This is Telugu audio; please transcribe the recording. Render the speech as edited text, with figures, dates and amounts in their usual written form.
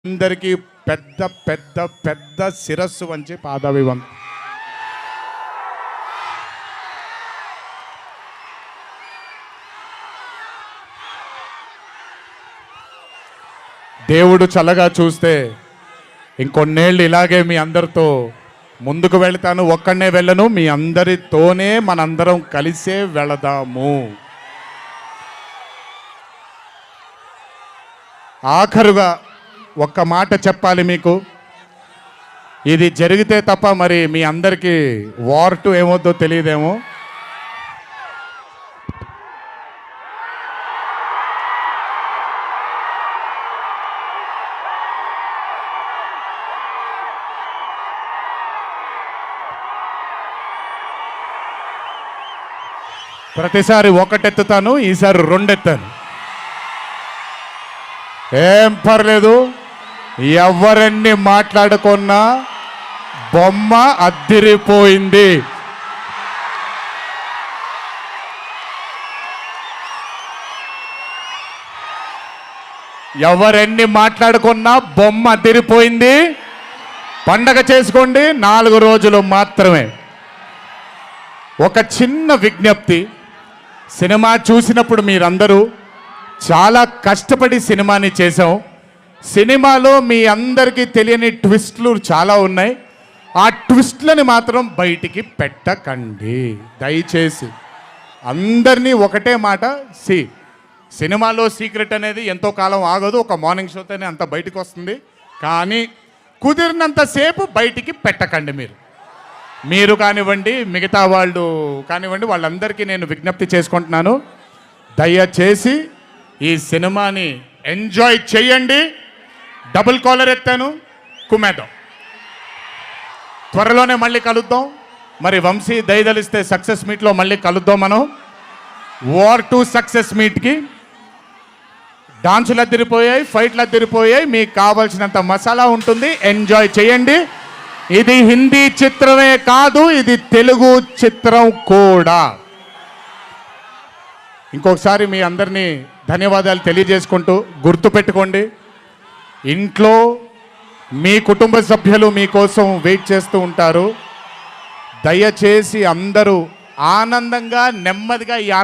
అందరికీ పెద్ద పెద్ద పెద్ద శిరస్సు వంచి పాదాభివందనం. దేవుడు చల్లగా చూస్తే ఇంకొన్నేళ్ళు ఇలాగే మీ అందరితో ముందుకు వెళ్తాను. ఒక్కడనే వెళ్ళను, మీ అందరితోనే మనందరం కలిసే వెళదాము. ఆఖరుగా ఒక్క మాట చెప్పాలి మీకు. ఇది జరిగితే తప్ప మరి మీ అందరికీ వార్ 2 ఏమవుద్దో తెలియదేమో. ప్రతిసారి ఒకటెత్తుతాను, ఈసారి 2 ఎత్తాను. ఏం పర్లేదు, ఎవరన్నీ మాట్లాడుకున్నా బొమ్మ అద్దిరిపోయింది. ఎవరెన్ని మాట్లాడుకున్నా బొమ్మ అద్దిరిపోయింది. పండగ చేసుకోండి, 4 రోజులు మాత్రమే. ఒక చిన్న విజ్ఞప్తి, సినిమా చూసినప్పుడు మీరందరూ చాలా కష్టపడి సినిమాని చేసాం. సినిమాలో మీ అందరికీ తెలియని ట్విస్ట్లు చాలా ఉన్నాయి. ఆ ట్విస్ట్లని మాత్రం బయటికి పెట్టకండి దయచేసి. అందరినీ ఒకటే మాట, సినిమాలో సీక్రెట్ అనేది ఎంతో కాలం ఆగదు, ఒక మార్నింగ్ షోతోనే అంత బయటకు వస్తుంది. కానీ కుదిరినంతసేపు బయటికి పెట్టకండి. మీరు కానివ్వండి, మిగతా వాళ్ళు కానివ్వండి, వాళ్ళందరికీ నేను విజ్ఞప్తి చేసుకుంటున్నాను, దయచేసి ఈ సినిమాని ఎంజాయ్ చేయండి. డబుల్ కాలర్ ఎత్తాను, కుమ్మేద్దాం. త్వరలోనే మళ్ళీ కలుద్దాం. మరి వంశీ దయదలిస్తే సక్సెస్ మీట్లో మళ్ళీ కలుద్దాం. మనం వార్ 2 సక్సెస్ మీట్కి డాన్సులు అద్దరిపోయాయి, ఫైట్లు అద్దరిపోయాయి. మీకు కావాల్సినంత మసాలా ఉంటుంది, ఎంజాయ్ చేయండి. ఇది హిందీ చిత్రమే కాదు, ఇది తెలుగు చిత్రం కూడా. ఇంకొకసారి మీ అందరినీ ధన్యవాదాలు తెలియజేసుకుంటూ, గుర్తుపెట్టుకోండి, ఇంట్లో మీ కుటుంబ సభ్యులు మీకోసం వెయిట్ చేస్తూ ఉంటారు. దయచేసి అందరూ ఆనందంగా నెమ్మదిగా ఈ